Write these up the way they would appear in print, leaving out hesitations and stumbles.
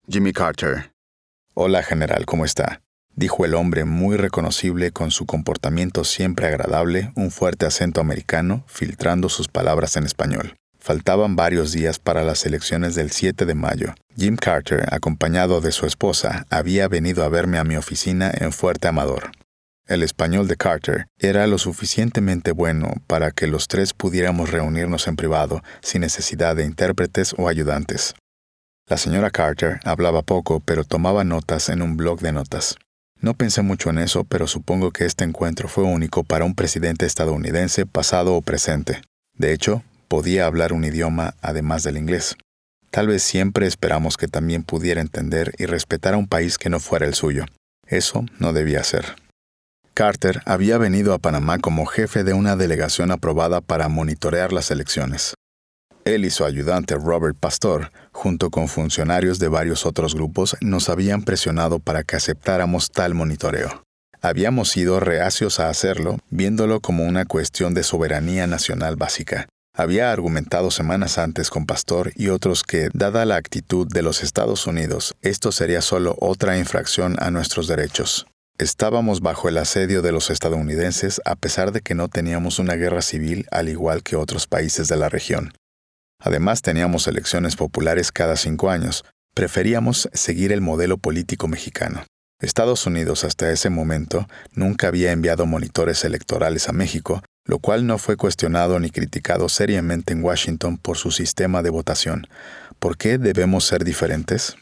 Jimmy Carter. Hola, general, ¿cómo está?, dijo el hombre muy reconocible con su comportamiento siempre agradable, un fuerte acento americano, filtrando sus palabras en español. Faltaban varios días para las elecciones del 7 de mayo. Jim Carter, acompañado de su esposa, había venido a verme a mi oficina en Fuerte Amador. El español de Carter era lo suficientemente bueno para que los tres pudiéramos reunirnos en privado sin necesidad de intérpretes o ayudantes. La señora Carter hablaba poco, pero tomaba notas en un bloc de notas. No pensé mucho en eso, pero supongo que este encuentro fue único para un presidente estadounidense pasado o presente. De hecho, podía hablar un idioma además del inglés. Tal vez siempre esperamos que también pudiera entender y respetar a un país que no fuera el suyo. Eso no debía ser. Carter había venido a Panamá como jefe de una delegación aprobada para monitorear las elecciones. Él y su ayudante Robert Pastor, junto con funcionarios de varios otros grupos, nos habían presionado para que aceptáramos tal monitoreo. Habíamos sido reacios a hacerlo, viéndolo como una cuestión de soberanía nacional básica. Había argumentado semanas antes con Pastor y otros que, dada la actitud de los Estados Unidos, esto sería solo otra infracción a nuestros derechos. Estábamos bajo el asedio de los estadounidenses a pesar de que no teníamos una guerra civil al igual que otros países de la región. Además, teníamos elecciones populares cada 5 años. Preferíamos seguir el modelo político mexicano. Estados Unidos hasta ese momento nunca había enviado monitores electorales a México, lo cual no fue cuestionado ni criticado seriamente en Washington por su sistema de votación. ¿Por qué debemos ser diferentes?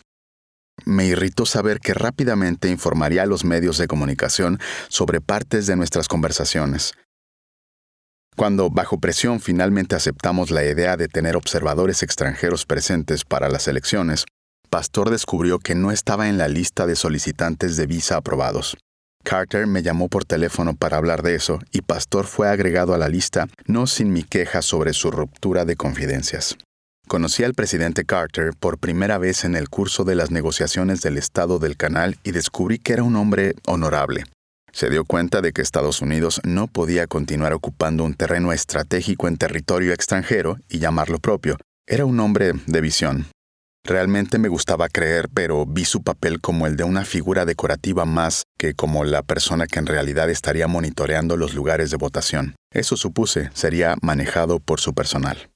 Me irritó saber que rápidamente informaría a los medios de comunicación sobre partes de nuestras conversaciones. Cuando, bajo presión, finalmente aceptamos la idea de tener observadores extranjeros presentes para las elecciones, Pastor descubrió que no estaba en la lista de solicitantes de visa aprobados. Carter me llamó por teléfono para hablar de eso y Pastor fue agregado a la lista, no sin mi queja sobre su ruptura de confidencias. Conocí al presidente Carter por primera vez en el curso de las negociaciones del Estado del Canal y descubrí que era un hombre honorable. Se dio cuenta de que Estados Unidos no podía continuar ocupando un terreno estratégico en territorio extranjero y llamarlo propio. Era un hombre de visión. Realmente me gustaba creer, pero vi su papel como el de una figura decorativa más que como la persona que en realidad estaría monitoreando los lugares de votación. Eso supuse sería manejado por su personal.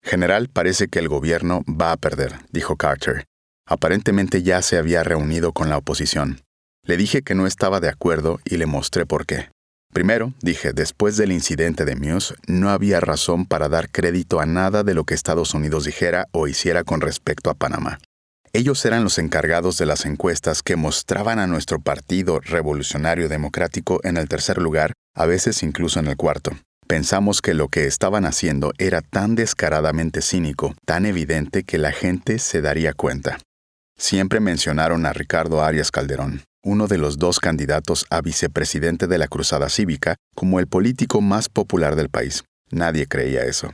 General, parece que el gobierno va a perder, dijo Carter. Aparentemente ya se había reunido con la oposición. Le dije que no estaba de acuerdo y le mostré por qué. Primero, dije, después del incidente de Muse, no había razón para dar crédito a nada de lo que Estados Unidos dijera o hiciera con respecto a Panamá. Ellos eran los encargados de las encuestas que mostraban a nuestro Partido Revolucionario Democrático en el 3er lugar, a veces incluso en el 4º. Pensamos que lo que estaban haciendo era tan descaradamente cínico, tan evidente que la gente se daría cuenta. Siempre mencionaron a Ricardo Arias Calderón, uno de los 2 candidatos a vicepresidente de la Cruzada Cívica, como el político más popular del país. Nadie creía eso.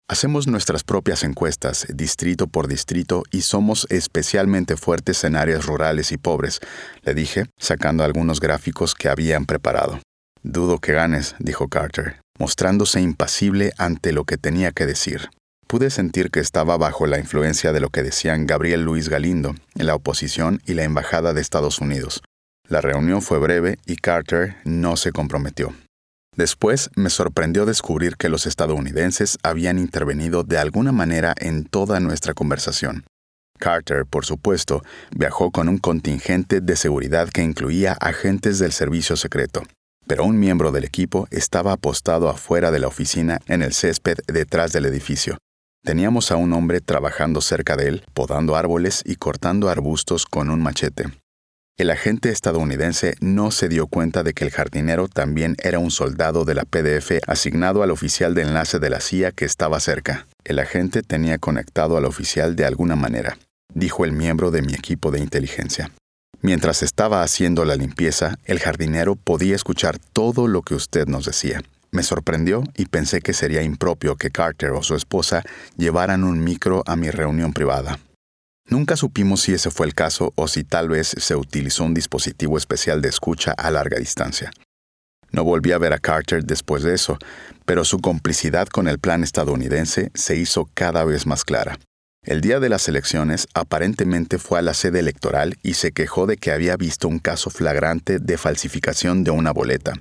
Hacemos nuestras propias encuestas, distrito por distrito, y somos especialmente fuertes en áreas rurales y pobres, le dije, sacando algunos gráficos que habían preparado. Dudo que ganes, dijo Carter, mostrándose impasible ante lo que tenía que decir. Pude sentir que estaba bajo la influencia de lo que decían Gabriel Luis Galindo, la oposición y la Embajada de Estados Unidos. La reunión fue breve y Carter no se comprometió. Después me sorprendió descubrir que los estadounidenses habían intervenido de alguna manera en toda nuestra conversación. Carter, por supuesto, viajó con un contingente de seguridad que incluía agentes del servicio secreto. Pero un miembro del equipo estaba apostado afuera de la oficina en el césped detrás del edificio. Teníamos a un hombre trabajando cerca de él, podando árboles y cortando arbustos con un machete. El agente estadounidense no se dio cuenta de que el jardinero también era un soldado de la PDF asignado al oficial de enlace de la CIA que estaba cerca. El agente tenía conectado al oficial de alguna manera, dijo el miembro de mi equipo de inteligencia. Mientras estaba haciendo la limpieza, el jardinero podía escuchar todo lo que usted nos decía. Me sorprendió y pensé que sería impropio que Carter o su esposa llevaran un micro a mi reunión privada. Nunca supimos si ese fue el caso o si tal vez se utilizó un dispositivo especial de escucha a larga distancia. No volví a ver a Carter después de eso, pero su complicidad con el plan estadounidense se hizo cada vez más clara. El día de las elecciones, aparentemente fue a la sede electoral y se quejó de que había visto un caso flagrante de falsificación de una boleta.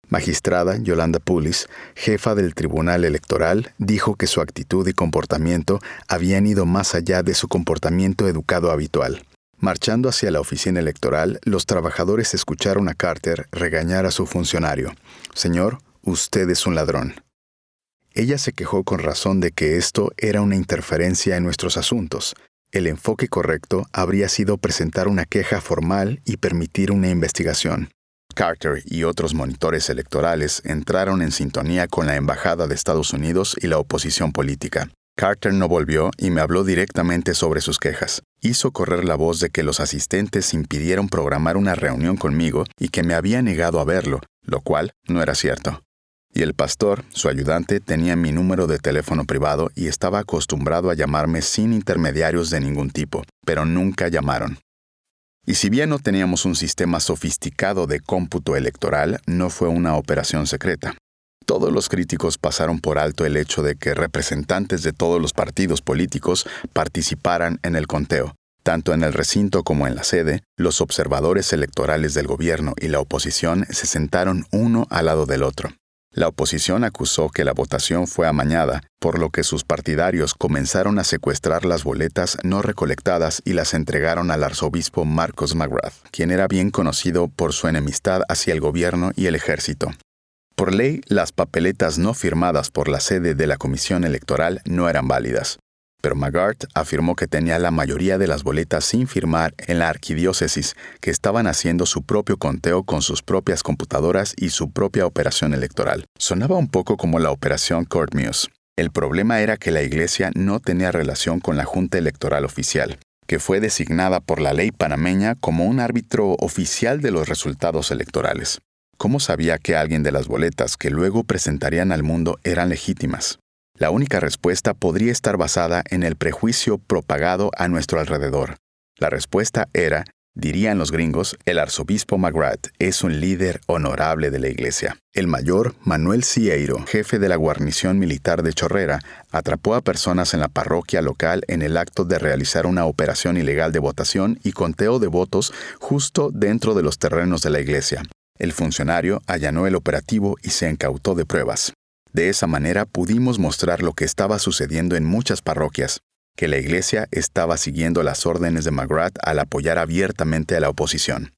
Magistrada Yolanda Pulis, jefa del Tribunal Electoral, dijo que su actitud y comportamiento habían ido más allá de su comportamiento educado habitual. Marchando hacia la oficina electoral, los trabajadores escucharon a Carter regañar a su funcionario. «Señor, usted es un ladrón». Ella se quejó con razón de que esto era una interferencia en nuestros asuntos. El enfoque correcto habría sido presentar una queja formal y permitir una investigación. Carter y otros monitores electorales entraron en sintonía con la Embajada de Estados Unidos y la oposición política. Carter no volvió y me habló directamente sobre sus quejas. Hizo correr la voz de que los asistentes impidieron programar una reunión conmigo y que me había negado a verlo, lo cual no era cierto. Y el pastor, su ayudante, tenía mi número de teléfono privado y estaba acostumbrado a llamarme sin intermediarios de ningún tipo, pero nunca llamaron. Y si bien no teníamos un sistema sofisticado de cómputo electoral, no fue una operación secreta. Todos los críticos pasaron por alto el hecho de que representantes de todos los partidos políticos participaran en el conteo. Tanto en el recinto como en la sede, los observadores electorales del gobierno y la oposición se sentaron uno al lado del otro. La oposición acusó que la votación fue amañada, por lo que sus partidarios comenzaron a secuestrar las boletas no recolectadas y las entregaron al arzobispo Marcos McGrath, quien era bien conocido por su enemistad hacia el gobierno y el ejército. Por ley, las papeletas no firmadas por la sede de la comisión electoral no eran válidas, pero McGrath afirmó que tenía la mayoría de las boletas sin firmar en la arquidiócesis, que estaban haciendo su propio conteo con sus propias computadoras y su propia operación electoral. Sonaba un poco como la operación Cortmuise. El problema era que la iglesia no tenía relación con la Junta Electoral Oficial, que fue designada por la ley panameña como un árbitro oficial de los resultados electorales. ¿Cómo sabía que alguien de las boletas que luego presentarían al mundo eran legítimas? La única respuesta podría estar basada en el prejuicio propagado a nuestro alrededor. La respuesta era, dirían los gringos, el arzobispo McGrath es un líder honorable de la iglesia. El mayor Manuel Cieiro, jefe de la guarnición militar de Chorrera, atrapó a personas en la parroquia local en el acto de realizar una operación ilegal de votación y conteo de votos justo dentro de los terrenos de la iglesia. El funcionario allanó el operativo y se incautó de pruebas. De esa manera pudimos mostrar lo que estaba sucediendo en muchas parroquias, que la iglesia estaba siguiendo las órdenes de McGrath al apoyar abiertamente a la oposición.